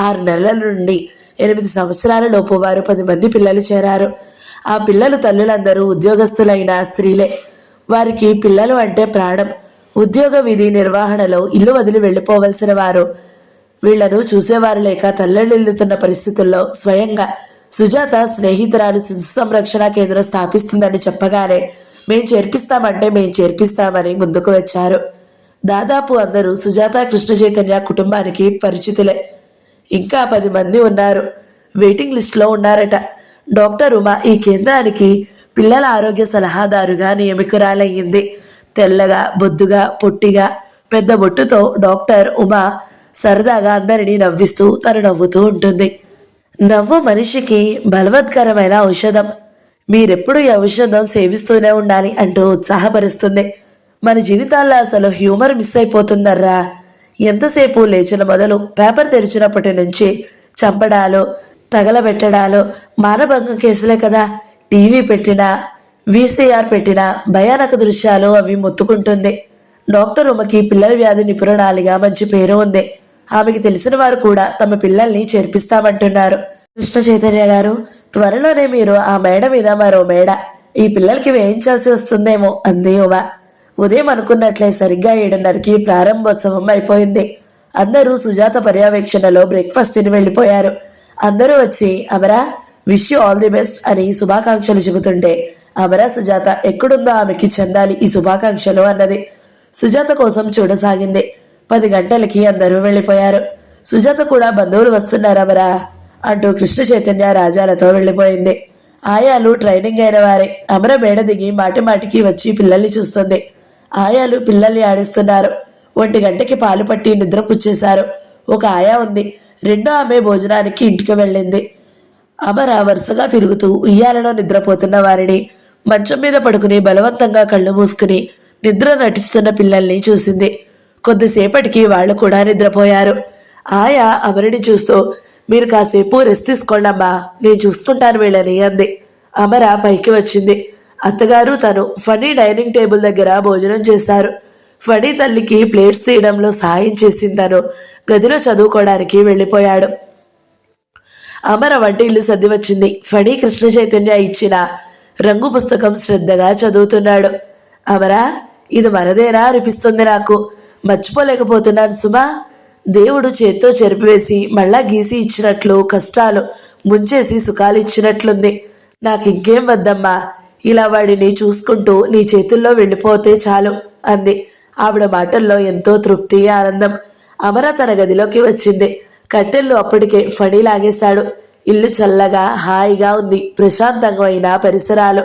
Speaker 1: 6 నెలల నుండి 8 సంవత్సరాల లోపు వారు 10 మంది పిల్లలు చేరారు. ఆ పిల్లలు తల్లులందరూ ఉద్యోగస్తులైన స్త్రీలే. వారికి పిల్లలు అంటే ప్రాణం. ఉద్యోగ విధి నిర్వహణలో ఇల్లు వదిలి వెళ్ళిపోవలసిన వారు. వీళ్లను చూసేవారు లేక తల్లడిల్లుతున్న పరిస్థితుల్లో స్వయంగా సుజాత స్నేహితురాలు శిశు సంరక్షణ కేంద్రం స్థాపిస్తుందని చెప్పగానే మేం చేర్పిస్తామని ముందుకు వచ్చారు. దాదాపు అందరూ సుజాత కృష్ణ చైతన్య కుటుంబానికి పరిచితులే. ఇంకా 10 మంది ఉన్నారు, వెయిటింగ్ లిస్టులో ఉన్నారట. డాక్టర్ ఉమా ఈ కేంద్రానికి పిల్లల ఆరోగ్య సలహాదారుగా నియమితురాలయ్యింది. తెల్లగా, బొద్దుగా, పొట్టిగా, పెద్ద బొట్టుతో డాక్టర్ ఉమా సరదాగా అందరినీ నవ్విస్తూ తను నవ్వుతూ ఉంటుంది. నవ్వు మనిషికి బలవత్కరమైన ఔషధం. మీరెప్పుడు ఈ ఔషధం సేవిస్తూనే ఉండాలి అంటూ ఉత్సాహపరుస్తుంది. మన జీవితాల్లో అసలు హ్యూమర్ మిస్ అయిపోతుందర్రా. ఎంతసేపు లేచిన మొదలు పేపర్ తెరిచినప్పటి నుంచి చంపడాలు, తగలబెట్టడాలు, మానభంగం కేసులే కదా. టీవీ పెట్టినా, వీసీఆర్ పెట్టినా భయానక దృశ్యాలు అవి మొత్తుకుంటుంది. డాక్టర్ ఉమకి పిల్లల వ్యాధి నిపుణురాలిగా మంచి పేరు ఉంది. ఆమెకి తెలిసిన వారు కూడా తమ పిల్లల్ని చేర్పిస్తామంటున్నారు. కృష్ణ చైతన్య గారు, త్వరలోనే మీరు ఆ మేడ మీద మరో మేడ ఈ పిల్లలకి వేయించాల్సి వస్తుందేమో అంది ఉమా. ఉదయం అనుకున్నట్లే సరిగ్గా 7:30కి ప్రారంభోత్సవం అయిపోయింది. అందరూ సుజాత పర్యవేక్షణలో బ్రేక్ఫాస్ట్ తిని వెళ్ళిపోయారు. అందరూ వచ్చి అమరా, wish you all the best అని శుభాకాంక్షలు చెబుతుంటే అమరా సుజాత ఎక్కడుందో ఆమెకి చెందాలి ఈ శుభాకాంక్షలు అన్నది. సుజాత కోసం చూడసాగింది. 10 గంటలకి అందరూ వెళ్ళిపోయారు. సుజాత కూడా బంధువులు వస్తున్నారమరా అంటూ కృష్ణ చైతన్య రాజాలతో వెళ్ళిపోయింది. ఆయాలు ట్రైనింగ్ అయిన వారే. అమర మేడ దిగి మాటి మాటికి వచ్చి పిల్లల్ని చూస్తుంది. ఆయాలు పిల్లల్ని ఆడిస్తున్నారు. 1 గంటకి పాలు పట్టి నిద్ర పుచ్చేశారు. ఒక ఆయా ఉంది. రెండో ఆమె భోజనానికి ఇంటికి వెళ్ళింది. అమర వరుసగా తిరుగుతూ ఉయ్యాలలో నిద్రపోతున్న వారిని, మంచం మీద పడుకుని బలవంతంగా కళ్ళు మూసుకుని నిద్ర నటిస్తున్న పిల్లల్ని చూసింది. కొద్దిసేపటికి వాళ్ళు కూడా నిద్రపోయారు. ఆయా అమరిని చూస్తూ, మీరు కాసేపు రెస్ట్ తీసుకోండమ్మా, నేను చూసుకుంటాను వీళ్ళని అంది. అమర పైకి వచ్చింది. అత్తగారు తను ఫనీ డైనింగ్ టేబుల్ దగ్గర భోజనం చేశారు. ఫనీ తల్లికి ప్లేట్స్ తీయడంలో సాయం చేసింది. తను గదిలో చదువుకోవడానికి వెళ్ళిపోయాడు. అమర వంట ఇల్లు సర్ది వచ్చింది. ఫణి కృష్ణ చైతన్య ఇచ్చిన రంగు పుస్తకం శ్రద్ధగా చదువుతున్నాడు. అమరా, ఇది మనదేనా అనిపిస్తుంది నాకు. మర్చిపోలేకపోతున్నాను సుమా. దేవుడు చేత్తో చెరిపివేసి మళ్ళా గీసి ఇచ్చినట్లు కష్టాలు ముంచేసి సుఖాలు ఇచ్చినట్లుంది. నాకు ఇంకేం వద్దమ్మా. ఇలా వాడిని చూసుకుంటూ నీ చేతుల్లో వెళ్ళిపోతే చాలు అంది. ఆవిడ మాటల్లో ఎంతో తృప్తి, ఆనందం. అమర తన గదిలోకి వచ్చింది. కట్టెళ్ళు అప్పటికే ఫణి లాగేశాడు. ఇల్లు చల్లగా హాయిగా ఉంది. ప్రశాంతంగా పరిసరాలు,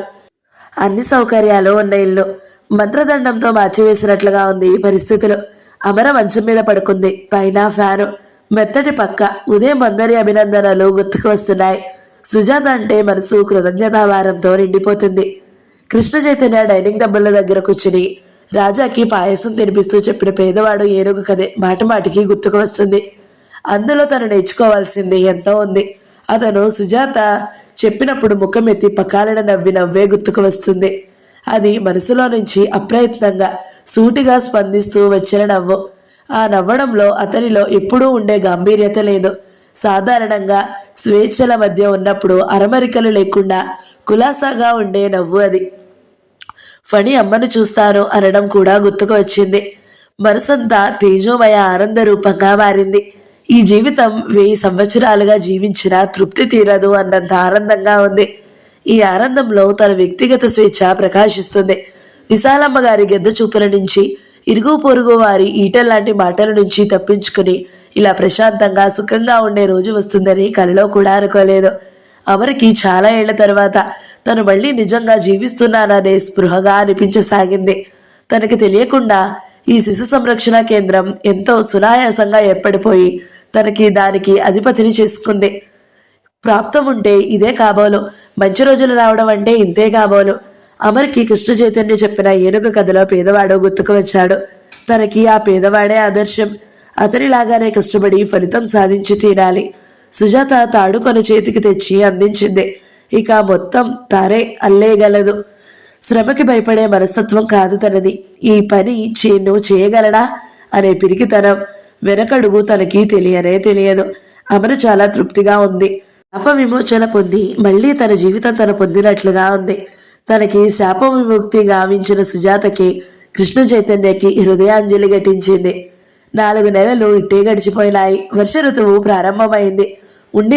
Speaker 1: అన్ని సౌకర్యాలు ఉన్న ఇల్లు. మంత్రదండంతో మార్చివేసినట్లుగా ఉంది పరిస్థితులు. అమర మంచం మీద పడుకుంది. పైన ఫ్యాను, మెత్తటి పక్క. ఉదయం అందరి అభినందనలు గుర్తుకు వస్తున్నాయి. సుజాత అంటే మనసు కృతజ్ఞతాభారంతో నిండిపోతుంది. కృష్ణ చైతన్య డైనింగ్ టేబుల్ దగ్గర కూర్చుని రాజాకి పాయసం తినిపిస్తూ చెప్పిన పేదవాడు ఏనుగు కథే మాటి మాటికి గుర్తుకు వస్తుంది. అందులో తను నేర్చుకోవాల్సింది ఎంతో ఉంది. అతను సుజాత చెప్పినప్పుడు ముఖమెత్తి పకాలన నవ్వే గుర్తుకు వస్తుంది. అది మనసులో నుంచి అప్రయత్నంగా సూటిగా స్పందిస్తూ వచ్చిన నవ్వు. ఆ నవ్వడంలో అతనిలో ఎప్పుడూ ఉండే గాంభీర్యత లేదు. సాధారణంగా స్వేచ్ఛల మధ్య ఉన్నప్పుడు అరమరికలు లేకుండా కులాసాగా ఉండే నవ్వు అది. ఫణి అమ్మను చూస్తాను అనడం కూడా గుర్తుకు వచ్చింది. మనసంతా తేజోమయ ఆనంద రూపంగా మారింది. ఈ జీవితం 1000 సంవత్సరాలుగా జీవించినా తృప్తి తీరదు అన్నంత ఆనందంగా ఉంది. ఈ ఆనందంలో తన వ్యక్తిగత స్వేచ్ఛ ప్రకాశిస్తుంది. విశాలమ్మ గారి గెద్ద చూపుల నుంచి, ఇరుగు పొరుగు వారి ఈటల్లాంటి మాటల నుంచి తప్పించుకుని ఇలా ప్రశాంతంగా సుఖంగా ఉండే రోజు వస్తుందని కలలో కూడా అనుకోలేదు. అమరికి చాలా ఏళ్ల తర్వాత తను మళ్ళీ నిజంగా జీవిస్తున్నాననే స్పృహగా అనిపించసాగింది. తనకి తెలియకుండా ఈ శిశు సంరక్షణ కేంద్రం ఎంతో సునాయాసంగా ఏర్పడిపోయి తనకి దానికి అధిపతిని చేసుకుంది. ప్రాప్తం ఉంటే ఇదే కాబోలు. మంచి రోజులు రావడం అంటే ఇంతే కాబోలు. అమర్కి కృష్ణ చైతన్య చెప్పిన ఏనుగు కథలో పేదవాడు గుర్తుకు వచ్చాడు. తనకి ఆ పేదవాడే ఆదర్శం. అతనిలాగానే కష్టపడి ఫలితం సాధించి తీరాలి. సుజాత తాడుకొని చేతికి తెచ్చి అందించింది. ఇక మొత్తం తారే అల్లేయగలదు. శ్రమకి భయపడే మనస్తత్వం కాదు తనది. ఈ పని చేయగలడా అనే పిరికితనం, వెనకడుగు తనకి తెలియదు. అమర చాలా తృప్తిగా ఉంది. శాప విమోచన పొంది మళ్ళీ తన జీవితం తను పొందినట్లుగా ఉంది. తనకి శాప విముక్తి గావించిన సుజాతకి కృష్ణ చైతన్యకి హృదయాంజలి ఘటించింది. 4 నెలలు ఇట్టే గడిచిపోయినాయి. వర్ష ఋతువు ప్రారంభమైంది.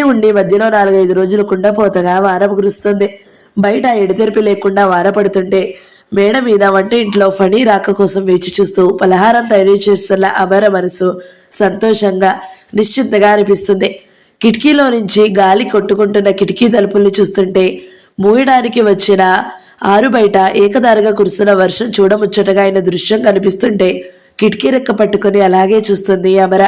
Speaker 1: ఉండి మధ్యలో 4-5 రోజులు కుండపోతగా వాన కురుస్తుంది. బయట ఎడతెరిపి లేకుండా వాన పడుతుంటే మేడ మీద వంట ఇంట్లో ఫణి రాక కోసం వేచి చూస్తూ పలహారం తయారు చేస్తున్న అమర మనసు సంతోషంగా నిశ్చింతగా అనిపిస్తుంది. కిటికీలో నుంచి గాలి కొట్టుకుంటున్న కిటికీ తలుపుల్ని చూస్తుంటే మూయడానికి వచ్చిన ఆరు బయట ఏకదారిగా కురుస్తున్న వర్షం చూడముచ్చటగా అయిన దృశ్యం కనిపిస్తుంటే కిటికీ రెక్క పట్టుకుని అలాగే చూస్తుంది అమర.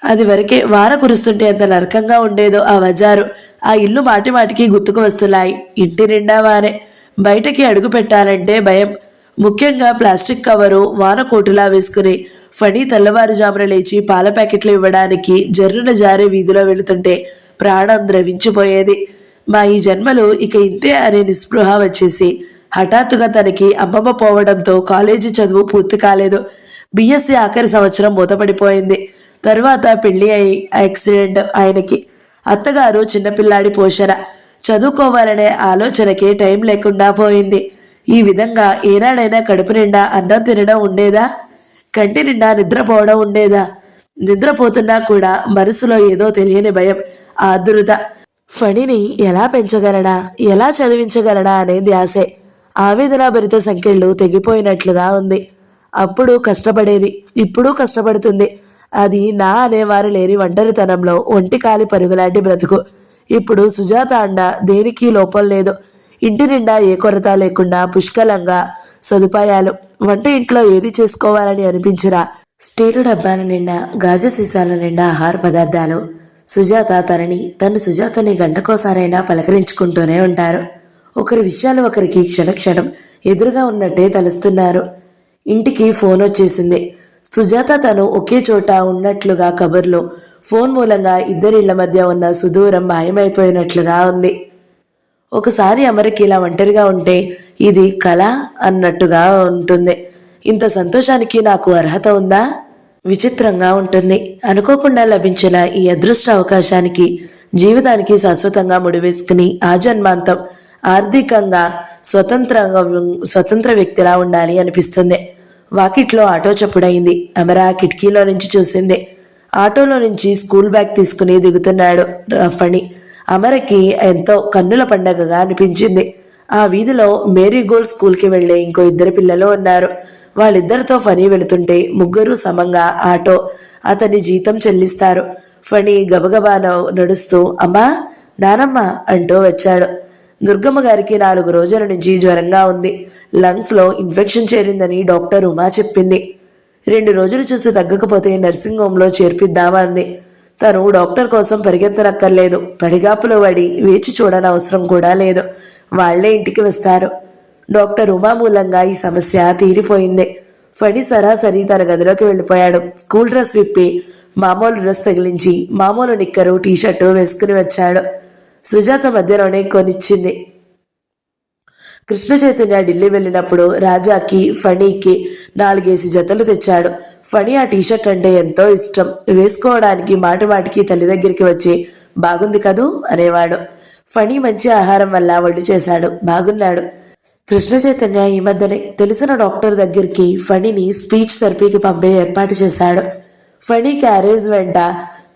Speaker 1: అది వరకే వాన కురుస్తుంటే ఎంత నరకంగా ఉండేదో ఆ బజారు, ఆ ఇల్లు మాటి మాటికి గుర్తుకు వస్తున్నాయి. ఇంటి నిండా వానే. బయటకి అడుగు పెట్టాలంటే భయం. ముఖ్యంగా ప్లాస్టిక్ కవరు వాన కోటులా వేసుకుని ఫణి తెల్లవారుజామున లేచి పాల ప్యాకెట్లు ఇవ్వడానికి జర్రున జారే వీధిలో వెళుతుంటే ప్రాణం ద్రవించిపోయేది. మా ఈ జన్మలు ఇక ఇంతే అనే నిస్పృహ వచ్చేసి హఠాత్తుగా తనకి అమ్మమ్మ పోవడంతో కాలేజీ చదువు పూర్తి కాలేదు. బిఎస్సి ఆఖరి సంవత్సరం మూతపడిపోయింది. తరువాత పెళ్లి అయి యాక్సిడెంట్ ఆయనకి. అత్తగారు చిన్నపిల్లాడి పోషణ. చదువుకోవాలనే ఆలోచనకే టైం లేకుండా పోయింది. ఈ విధంగా ఏనాడైనా కడుపు నిండా అన్నం తినడం ఉండేదా? కంటి నిండా నిద్రపోవడం ఉండేదా? నిద్రపోతున్నా కూడా మనసులో ఏదో తెలియని భయం, ఆదురత. ఫణిని ఎలా పెంచగలడా, ఎలా చదివించగలడా అనే ధ్యాసే. ఆవేదన భరిత సంఖ్యలు తెగిపోయినట్లుగా ఉంది. అప్పుడు కష్టపడేది, ఇప్పుడు కష్టపడుతుంది. అది నా అనేవారు లేని ఒంటరితనంలో ఒంటి కాలి పరుగులాంటి బ్రతుకు. ఇప్పుడు సుజాత అండ దేనికి లోపం లేదు. ఇంటి నిండా ఏ కొరత లేకుండా పుష్కలంగా సదుపాయాలు. వంట ఇంట్లో ఏది చేసుకోవాలని అనిపించినా స్టీలు డబ్బాల నిండా, గాజు సీసాల నిండా ఆహార పదార్థాలు. తను సుజాతని గంటకోసారైనా పలకరించుకుంటూనే ఉంటారు. ఒకరి విషయాలు ఒకరికి క్షణక్షణం ఎదురుగా ఉన్నట్టే తలుస్తున్నారు. ఇంటికి ఫోన్ వచ్చేసింది. సుజాత తను ఒకే చోట ఉన్నట్లుగా కబుర్లు. ఫోన్ మూలంగా ఇద్దరిళ్ల మధ్య ఉన్న సుదూరం మాయమైపోయినట్లుగా ఉంది. ఒకసారి అమరికి ఇలా ఒంటరిగా ఉంటే ఇది కళ అన్నట్టుగా ఉంటుంది. ఇంత సంతోషానికి నాకు అర్హత ఉందా? విచిత్రంగా ఉంటుంది. అనుకోకుండా లభించిన ఈ అదృష్ట అవకాశానికి జీవితానికి శాశ్వతంగా ముడివేసుకుని ఆ జన్మాంతం ఆర్థికంగా స్వతంత్ర వ్యక్తిలా ఉండాలి అనిపిస్తుంది. వాకిట్లో ఆటో చప్పుడైంది. అమర కిటికీలో నుంచి చూసింది. ఆటోలో నుంచి స్కూల్ బ్యాగ్ తీసుకుని దిగుతున్నాడు ఫణి. అమరకి ఎంతో కన్నుల పండగగా అనిపించింది. ఆ వీధిలో మేరీగోల్డ్ స్కూల్కి వెళ్లే ఇంకో ఇద్దరు పిల్లలు ఉన్నారు. వాళ్ళిద్దరితో ఫణి వెళుతుంటే ముగ్గురు సమంగా ఆటో అతని జీతం చెల్లిస్తారు. ఫణి గబగబా నడుస్తూ అమ్మా నానమ్మ అంటూ వచ్చాడు. దుర్గమ్మ గారికి 4 రోజుల నుంచి జ్వరంగా ఉంది. లంగ్స్లో ఇన్ఫెక్షన్ చేరిందని డాక్టర్ ఉమా చెప్పింది. 2 రోజులు చూసి తగ్గకపోతే నర్సింగ్ హోంలో చేర్పిద్దామా అంది. తను డాక్టర్ కోసం పరిగెత్తనక్కర్లేదు. పడిగాపులో పడి వేచి చూడనవసరం కూడా లేదు. వాళ్లే ఇంటికి వస్తారు. డాక్టర్ ఉమా మూలంగా ఈ సమస్య తీరిపోయింది. ఫణి సరాసరి తన గదిలోకి వెళ్ళిపోయాడు. స్కూల్ డ్రెస్ విప్పి మామూలు డ్రెస్ తగిలించి మామూలు నిక్కరు టీషర్టు వేసుకుని వచ్చాడు. సుజాత మధ్యలోనే కొనిచ్చింది. కృష్ణ చైతన్య ఢిల్లీ వెళ్ళినప్పుడు రాజాకి ఫణికి 4 జతలు తెచ్చాడు. ఫణి ఆ టీషర్ట్ అంటే ఎంతో ఇష్టం. వేసుకోవడానికి మాటిమాటికి తల్లి దగ్గరికి వచ్చి బాగుంది కదూ అనేవాడు. ఫణి మంచి ఆహారం వల్ల ఒళ్ళు చేశాడు. బాగున్నాడు. కృష్ణ చైతన్య ఈ మధ్యనే తెలిసిన డాక్టర్ దగ్గరికి ఫణిని స్పీచ్ థెరపీకి పంపే ఏర్పాటు చేశాడు. ఫణి క్యారేజ్ వెంట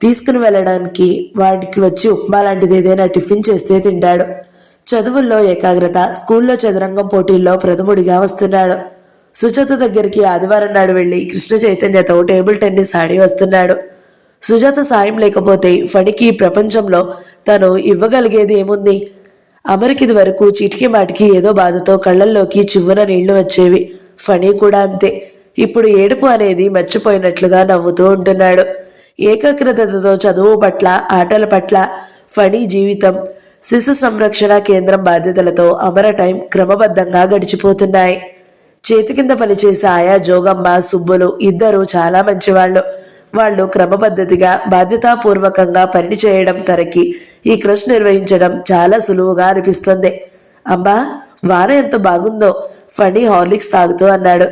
Speaker 1: తీసుకుని వెళ్ళడానికి వాడికి వచ్చి ఉప్మా లాంటిది ఏదైనా టిఫిన్ చేస్తే తింటాడు. చదువుల్లో ఏకాగ్రత. స్కూల్లో చదరంగం పోటీల్లో ప్రథముడిగా వస్తున్నాడు. సుజాత దగ్గరికి ఆదివారం నాడు వెళ్లి కృష్ణ చైతన్యతో టేబుల్ టెన్నిస్ ఆడి వస్తున్నాడు. సుజాత సాయం లేకపోతే ఫణికి ప్రపంచంలో తను ఇవ్వగలిగేది ఏముంది? అమరికిది వరకు చీటికి మాటికి ఏదో బాధతో కళ్లల్లోకి చివ్వున నీళ్లు వచ్చేవి. ఫణి కూడా అంతే. ఇప్పుడు ఏడుపు అనేది మర్చిపోయినట్లుగా నవ్వుతూ ఉంటున్నాడు. ఏకాగ్రతతో చదువు పట్ల, ఆటల పట్ల ఫణి జీవితం, శిశు సంరక్షణ కేంద్రం బాధ్యతలతో అమర టైం క్రమబద్ధంగా గడిచిపోతున్నాయి. చేతి కింద పనిచేసే ఆయా జోగమ్మ, సుబ్బులు ఇద్దరు చాలా మంచివాళ్లు. వాళ్ళు క్రమపద్ధతిగా బాధ్యతాపూర్వకంగా పని చేయడం తనకి ఈ క్రష్ నిర్వహించడం చాలా సులువుగా అనిపిస్తుంది. అమ్మా వాన ఎంత బాగుందో ఫణి హార్లిక్స్ తాగుతూ అన్నాడు.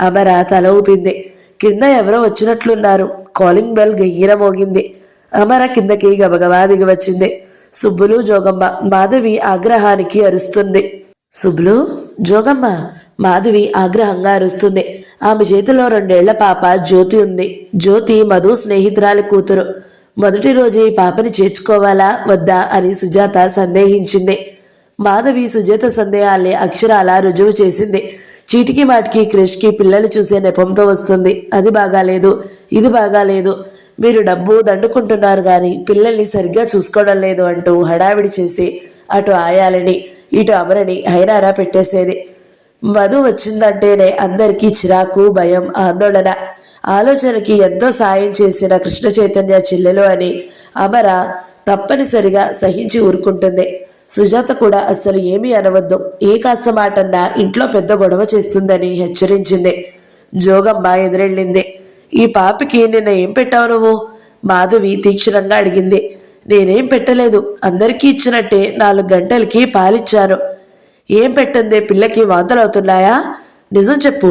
Speaker 1: అమర తల ఊపింది. కింద ఎవరో వచ్చినట్లున్నారు. కాలింగ్ బెల్ గయ్యిర మోగింది. అమర కిందకి గబగబా దిగి వచ్చింది. సుబ్బులు, జోగమ్మ. మాధవి ఆగ్రహానికి అరుస్తుంది. సుబ్బులు, జోగమ్మ. మాధవి ఆగ్రహంగా అరుస్తుంది. ఆమె చేతిలో 2 ఏళ్ల పాప జ్యోతి ఉంది. జ్యోతి మధు స్నేహితురాలి కూతురు. మొదటి రోజు ఈ పాపని చేర్చుకోవాలా వద్దా అని సుజాత సందేహించింది. మాధవి సుజాత సందేహాల్ని అక్షరాల రుజువు చేసింది. చీటికి మాటికి క్రిష్కి పిల్లలు చూసే నెపంతో వస్తుంది. అది బాగాలేదు, ఇది బాగాలేదు, మీరు డబ్బు దండుకుంటున్నారు గాని పిల్లల్ని సరిగ్గా చూసుకోవడం లేదు అంటూ హడావిడి చేసి అటు ఆయాలని ఇటు అమరని హైరారా పెట్టేసేది. మధు వచ్చిందంటేనే అందరికీ చిరాకు, భయం, ఆందోళన. ఆలోచనకి ఎంతో సాయం చేసిన కృష్ణ చైతన్య చెల్లెలు అని అమర తప్పనిసరిగా సహించి ఊరుకుంటుంది. సుజాత కూడా అస్సలు ఏమీ అనవద్దు, ఏ కాస్త మాటన్నా ఇంట్లో పెద్ద గొడవ చేస్తుందని హెచ్చరించింది. జోగమ్మ ఎదురెళ్ళింది. ఈ పాపకి నిన్న ఏం పెట్టావు నువ్వు? మాధవి తీక్షణంగా అడిగింది. నేనేం పెట్టలేదు, అందరికీ ఇచ్చినట్టే 4 గంటలకి పాలిచ్చాను. ఏం పెట్టందే పిల్లకి వాంతులవుతున్నాయా? నిజం చెప్పు.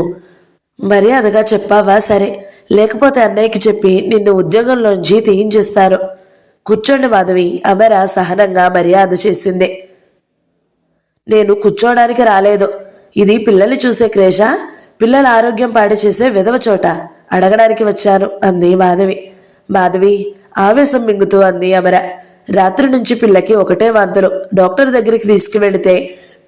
Speaker 1: మర్యాదగా చెప్పావా? సరే, లేకపోతే అన్నయ్యకి చెప్పి నిన్ను ఉద్యోగంలోంచి తీయించేస్తారు. కూర్చోండి మాధవి, అమర సహనంగా మర్యాద చేసింది. నేను కూర్చోడానికి రాలేదు. ఇది పిల్లల్ని చూసే క్రేష, పిల్లల ఆరోగ్యం పాడు చేసే విధవ చోట అడగడానికి వచ్చాను అంది మాధవి. మాధవి ఆవేశం మింగుతూ అంది అమర. రాత్రి నుంచి పిల్లకి ఒకటే వాంతులు. డాక్టర్ దగ్గరికి తీసుకువెళితే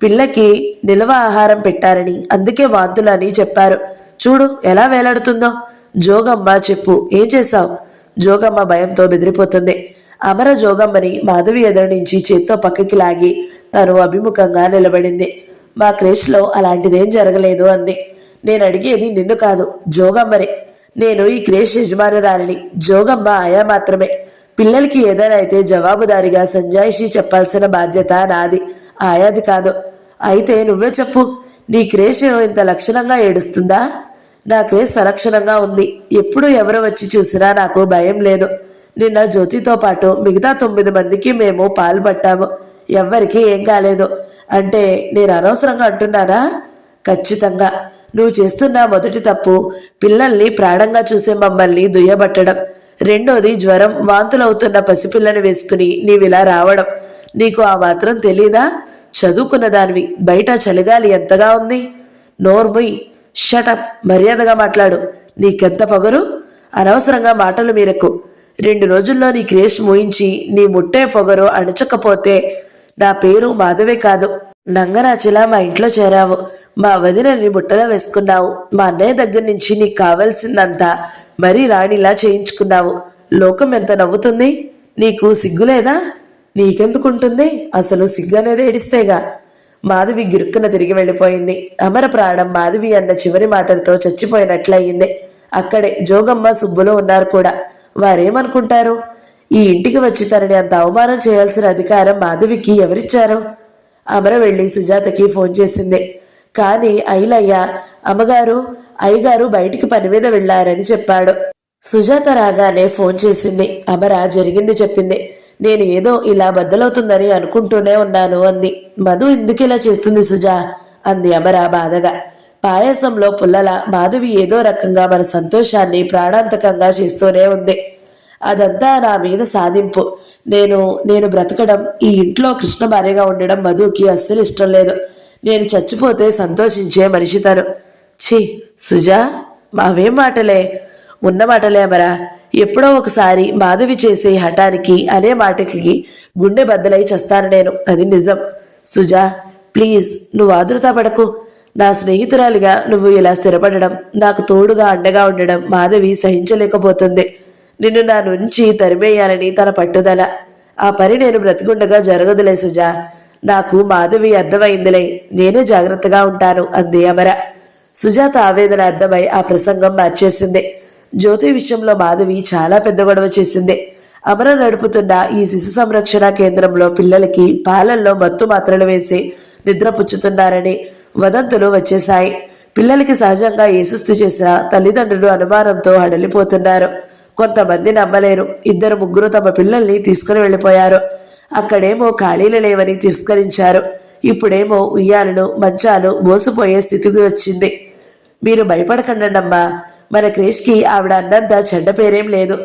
Speaker 1: పిల్లకి నిల్వ ఆహారం పెట్టారని, అందుకే వాంతులు అని చెప్పారు. చూడు ఎలా వేలాడుతుందో. జోగమ్మ చెప్పు, ఏం చేశావు? జోగమ్మ భయంతో బెదిరిపోతుంది. అమర జోగమ్మని మాధవి ఎదురు నుంచి చేత్తో పక్కకి లాగి తను అభిముఖంగా నిలబడింది. మా క్రేష్లో అలాంటిదేం జరగలేదు అంది. నేను అడిగేది నిన్ను కాదు, జోగమ్మని. నేను ఈ క్రేష్ యజమానురాలిని, జోగమ్మ ఆయా మాత్రమే. పిల్లలకి ఏదైనా అయితే జవాబుదారిగా సంజాయిషి చెప్పాల్సిన బాధ్యత నాది, ఆయాది కాదు. అయితే నువ్వే చెప్పు, నీ క్రేష్ ఇంత లక్షణంగా ఏడుస్తుందా? నా క్రేష్ సలక్షణంగా ఉంది. ఎప్పుడు ఎవరు వచ్చి చూసినా నాకు భయం లేదు. నిన్న జ్యోతితో పాటు మిగతా 9 మందికి మేము పాలు పట్టాము, ఎవ్వరికీ ఏం కాలేదు. అంటే నేను అనవసరంగా అంటున్నానా? ఖచ్చితంగా. నువ్వు చేస్తున్న మొదటి తప్పు పిల్లల్ని ప్రాణంగా చూసే మమ్మల్ని దుయ్యబట్టడం. రెండోది జ్వరం, వాంతులవుతున్న పసిపిల్లని వేసుకుని నీవిలా రావడం. నీకు ఆ మాత్రం తెలీదా? చదువుకున్న దానివి, బయట చలిగాలి ఎంతగా ఉంది. నోర్ముయ్, షటప్, మర్యాదగా మాట్లాడు. నీకెంత పొగరు? అనవసరంగా మాటలు మీరకు. 2 రోజుల్లో నీ క్రేష్ మూయించి నీ ముట్టే పొగరు అణచకపోతే నా పేరు మాధవే కాదు. నంగరాచిలా మా ఇంట్లో చేరావు, మా వదినని బుట్టలో వేసుకున్నావు, మా అన్నయ్య దగ్గర నుంచి నీకు కావాల్సిందంతా మరీ రాణిలా చేయించుకున్నావు. లోకం ఎంత నవ్వుతుంది. నీకు సిగ్గులేదా? నీకెందుకుంటుంది? అసలు సిగ్గనేది ఏడిస్తేగా. మాధవి గిరుక్కున తిరిగి వెళ్ళిపోయింది. అమర ప్రాణం మాధవి అన్న చివరి మాటలతో చచ్చిపోయినట్లయింది. అక్కడే జోగమ్మ, సుబ్బులు ఉన్నారు కూడా. వారేమనుకుంటారు? ఈ ఇంటికి వచ్చి తనని అంత అవమానం చేయాల్సిన అధికారం మాధవికి ఎవరిచ్చారు? అమర వెళ్ళి సుజాతకి ఫోన్ చేసింది. కానీ ఐలయ్య అయ్యగారు బయటికి పని మీద వెళ్లారని చెప్పాడు. సుజాత రాగానే ఫోన్ చేసింది. అమర జరిగింది చెప్పింది. నేను ఏదో ఇలా బద్దలవుతుందని అనుకుంటూనే ఉన్నాను అంది. మధు ఎందుకు ఇలా చేస్తుంది సుజా? అంది అమర బాధగా. పాయసంలో పుల్లల మాధవి ఏదో రకంగా మన సంతోషాన్ని ప్రాణాంతకంగా చేస్తూనే ఉంది. అదంతా నా మీద సాధింపు. నేను బ్రతకడం, ఈ ఇంట్లో కృష్ణ భార్యగా ఉండడం మధుకి అస్సలు ఇష్టం లేదు. నేను చచ్చిపోతే సంతోషించే మనిషి తను. ఛీ సుజా, మావేం మాటలే, ఉన్న మాటలే అమరా. ఎప్పుడో ఒకసారి మాధవి చేసే హఠానికి అనే మాటకి గుండె బద్దలై చస్తాను నేను, అది నిజం. సుజా ప్లీజ్, నువ్వు ఆదురత పడకు. నా స్నేహితురాలిగా నువ్వు ఇలా స్థిరపడడం, నాకు తోడుగా అండగా ఉండడం మాధవి సహించలేకపోతుంది. నిన్ను నా నుంచి తరిమేయాలని తన పట్టుదల. ఆ పని నేను బ్రతికుండగా జరగదులే సుజా. నాకు మాధవి అర్థమైందిలే, నేనే జాగ్రత్తగా ఉంటాను అంది అమర. సుజాత ఆవేదన అర్థమై ఆ ప్రసంగం మార్చేసింది. జ్యోతి విషయంలో మాధవి చాలా పెద్ద గొడవ చేసింది. అమర నడుపుతున్న ఈ శిశు సంరక్షణ కేంద్రంలో పిల్లలకి పాలల్లో మత్తు మాత్రలు వేసి నిద్రపుచ్చుతున్నారని వదంతులు వచ్చేశాయి. పిల్లలకి సహజంగా ఏసుస్తు చేసిన తల్లిదండ్రులు అనుమానంతో హడలిపోతున్నారు. కొంతమంది నమ్మలేరు. 2-3 తమ పిల్లల్ని తీసుకుని వెళ్ళిపోయారు. అక్కడేమో ఖాళీలు లేవని తిరస్కరించారు. ఇప్పుడేమో ఉయ్యాలను, మంచాలు మోసపోయే స్థితికి వచ్చింది. మీరు భయపడకండమ్మా, మన క్రేష్కి ఆవిడ అన్నంత చెడ్డ పేరేం లేదు.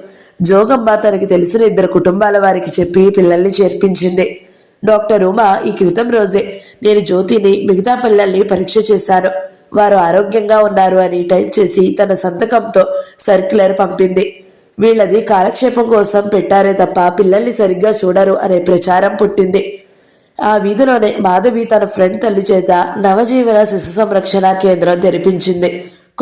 Speaker 1: జోగమ్మ తనకి తెలిసిన 2 కుటుంబాల వారికి చెప్పి పిల్లల్ని చేర్పించింది. డాక్టర్ ఉమా ఈ క్రితం రోజే నేను జ్యోతిని, మిగతా పిల్లల్ని పరీక్ష చేశాను. వారు ఆరోగ్యంగా ఉన్నారు అని టైప్ చేసి తన సంతకంతో సర్క్యులర్ పంపింది. వీళ్ళది కాలక్షేపం కోసం పెట్టారే తప్ప పిల్లల్ని సరిగ్గా చూడరు అనే ప్రచారం పుట్టింది. ఆ వీధిలోనే మాధవి తన ఫ్రెండ్ తల్లి చేత నవజీవన శిశు సంరక్షణ కేంద్రం తెరిపించింది.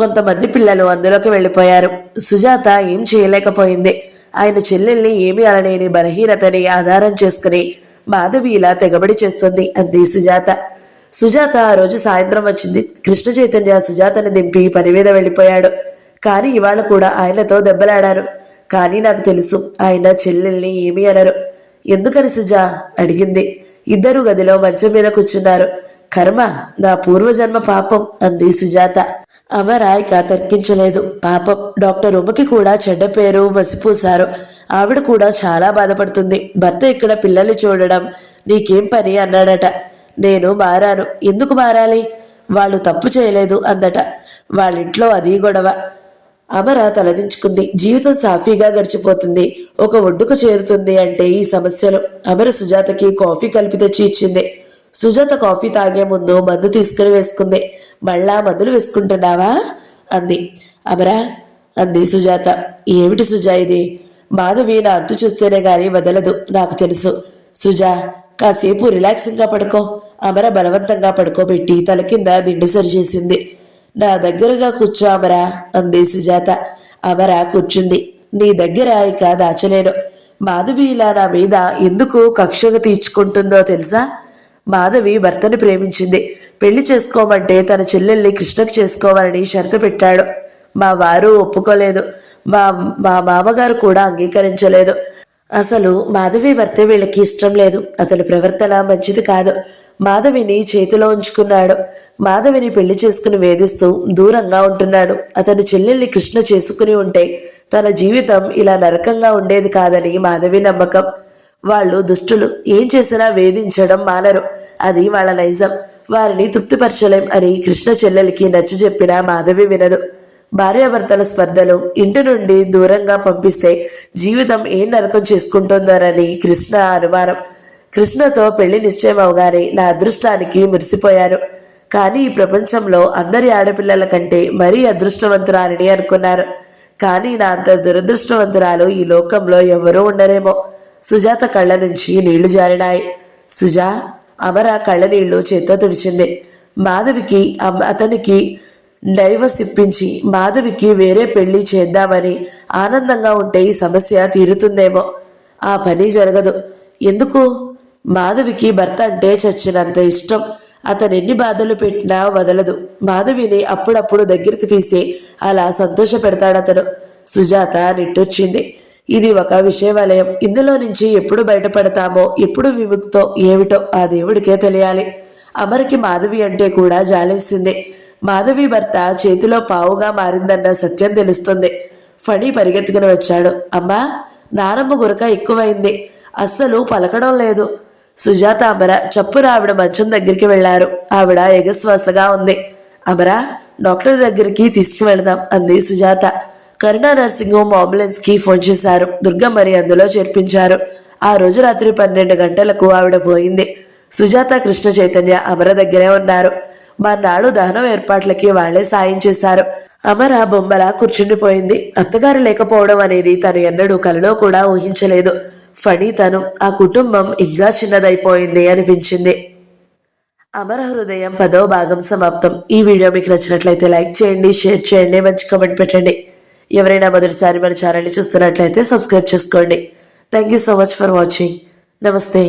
Speaker 1: కొంతమంది పిల్లలు అందులోకి వెళ్ళిపోయారు. సుజాత ఏం చేయలేకపోయింది. ఆయన చెల్లెల్ని ఏమీ అనలేని బలహీనతని ఆధారం చేసుకుని మాధవి ఇలా తెగబడి చేస్తుంది అంది సుజాత ఆ రోజు సాయంత్రం వచ్చింది. కృష్ణ చైతన్య సుజాతని దింపి పని మీద వెళ్ళిపోయాడు. కానీ ఇవాళ కూడా ఆయనతో దెబ్బలాడారు. కానీ నాకు తెలుసు ఆయన చెల్లెల్ని ఏమీ అనరు. ఎందుకని సుజా అడిగింది. 2 గదిలో మంచం మీద కూర్చున్నారు. కర్మ, నా పూర్వజన్మ పాపం అంది సుజాత. అమర ఇక తర్కించలేదు. పాపం, డాక్టర్ ఉమకి కూడా చెడ్డ పేరు మసిపూశారు. ఆవిడ కూడా చాలా బాధపడుతుంది. భర్త ఇక్కడ పిల్లల్ని చూడడం నీకేం పని అన్నాడట. నేను మారాను. ఎందుకు మారాలి? వాళ్ళు తప్పు చేయలేదు అందట. వాళ్ళింట్లో అది గొడవ. అమర తలదించుకుంది. జీవితం సాఫీగా గడిచిపోతుంది, ఒక ఒడ్డుకు చేరుతుంది అంటే ఈ సమస్యలు. అమర సుజాతకి కాఫీ కలిపి తెచ్చి ఇచ్చింది. సుజాత కాఫీ తాగే ముందు మందు తీసుకుని వేసుకుంది. మళ్ళా మందులు వేసుకుంటున్నావా అంది. అమరా అంది సుజాత. ఏమిటి సుజా ఇది? మాధవి నా అంతు చూస్తేనే గాని వదలదు, నాకు తెలుసు. సుజా కాసేపు రిలాక్సింగ్గా పడుకో. అమర బలవంతంగా పడుకోబెట్టి తల కింద దిండు సరిచేసింది. నా దగ్గరగా కూర్చో అమరా అంది సుజాత. అమర కూర్చుంది. నీ దగ్గర ఇక దాచలేను. మాధవి ఇలా నా మీద ఎందుకు కక్షగా తీర్చుకుంటుందో తెలుసా? మాధవి భర్తని ప్రేమించింది. పెళ్లి చేసుకోమంటే తన చెల్లెల్ని కృష్ణకు చేసుకోవాలని షరతు పెట్టాడు. మా వారు ఒప్పుకోలేదు. మా మా మామగారు కూడా అంగీకరించలేదు. అసలు మాధవి భర్త వీళ్ళకి ఇష్టం లేదు. అతని ప్రవర్తన మంచిది కాదు. మాధవిని చేతిలో ఉంచుకున్నాడు. మాధవిని పెళ్లి చేసుకుని వేధిస్తూ దూరంగా ఉంటున్నాడు. అతని చెల్లెల్ని కృష్ణ చేసుకుని ఉంటే తన జీవితం ఇలా నరకంగా ఉండేది కాదని మాధవి నమ్మకం. వాళ్ళు దుష్టులు, ఏం చేసినా వేధించడం మానరు. అది వాళ్ళ నైజం. వారిని తృప్తిపరచలేం అని కృష్ణ చెల్లెలికి నచ్చజెప్పినా మాధవి వినదు. భార్యాభర్తల స్పర్ధలు, ఇంటి నుండి దూరంగా పంపిస్తే జీవితం ఏం నరకం చేసుకుంటుందోనని కృష్ణ అనుమానం. కృష్ణతో పెళ్లి నిశ్చయం అవగానే నా అదృష్టానికి మురిసిపోయాను. కానీ ఈ ప్రపంచంలో అందరి ఆడపిల్లల కంటే మరీ అదృష్టవంతురాలని అనుకున్నారు. కానీ నా అంత దురదృష్టవంతురాలు ఈ లోకంలో ఎవరూ ఉండరేమో. సుజాత కళ్ళ నుంచి నీళ్లు జారినాయి. సుజా, అమర కళ్ళ నీళ్లు చేత్తో తుడిచింది. మాధవికి అతనికి డైవర్స్ ఇప్పించి మాధవికి వేరే పెళ్లి చేద్దామని ఆనందంగా ఉంటే ఈ సమస్య తీరుతుందేమో. ఆ పని జరగదు. ఎందుకు? మాధవికి భర్త అంటే చచ్చినంత ఇష్టం. అతను ఎన్ని బాధలు పెట్టినా వదలదు. మాధవిని అప్పుడప్పుడు దగ్గరికి తీసి అలా సంతోష పెడతాడతను. సుజాత నిట్టొచ్చింది. ఇది ఒక విషయవలయం. ఇందులో నుంచి ఎప్పుడు బయటపడతామో, ఎప్పుడు విముక్తో ఏమిటో ఆ దేవుడికే తెలియాలి. అమరికి మాధవి అంటే కూడా జాలేసింది. మాధవి భర్త చేతిలో పావుగా మారిందన్న సత్యం తెలుస్తుంది. ఫణి పరిగెత్తుకుని వచ్చాడు. అమ్మా, నానమ్మ గురక ఎక్కువైంది, అస్సలు పలకడం లేదు. సుజాత అమర చప్పున ఆవిడ మంచం దగ్గరికి వెళ్లారు. ఆవిడ ఎగశ్వాసగా ఉంది. అమర, డాక్టర్ దగ్గరికి తీసుకువెళదాం అంది సుజాత. కరుణా నర్సింగ్ హోమ్ అంబులెన్స్ కి ఫోన్ చేశారు. దుర్గమ్మని అందులో చేర్పించారు. ఆ రోజు రాత్రి 12 గంటలకు ఆవిడ పోయింది. సుజాత, కృష్ణ చైతన్య అమర దగ్గరే ఉన్నారు. మర్నాడు దహనం ఏర్పాట్లకి వాళ్లే సాయం చేశారు. అమర బొమ్మలా కూర్చుండిపోయింది. అత్తగారు లేకపోవడం అనేది తను ఎన్నడూ కలలో కూడా ఊహించలేదు. ఫణి తను, ఆ కుటుంబం ఇంకా చిన్నదైపోయింది అనిపించింది. అమర హృదయం 10వ భాగం సమాప్తం. ఈ వీడియో మీకు నచ్చినట్లయితే లైక్ చేయండి, షేర్ చేయండి, మంచి కామెంట్ పెట్టండి. ఎవరైనా మొదటిసారి మన ఛానల్ని చూస్తున్నట్లయితే సబ్స్క్రైబ్ చేసుకోండి. Thank you so much for watching. నమస్తే.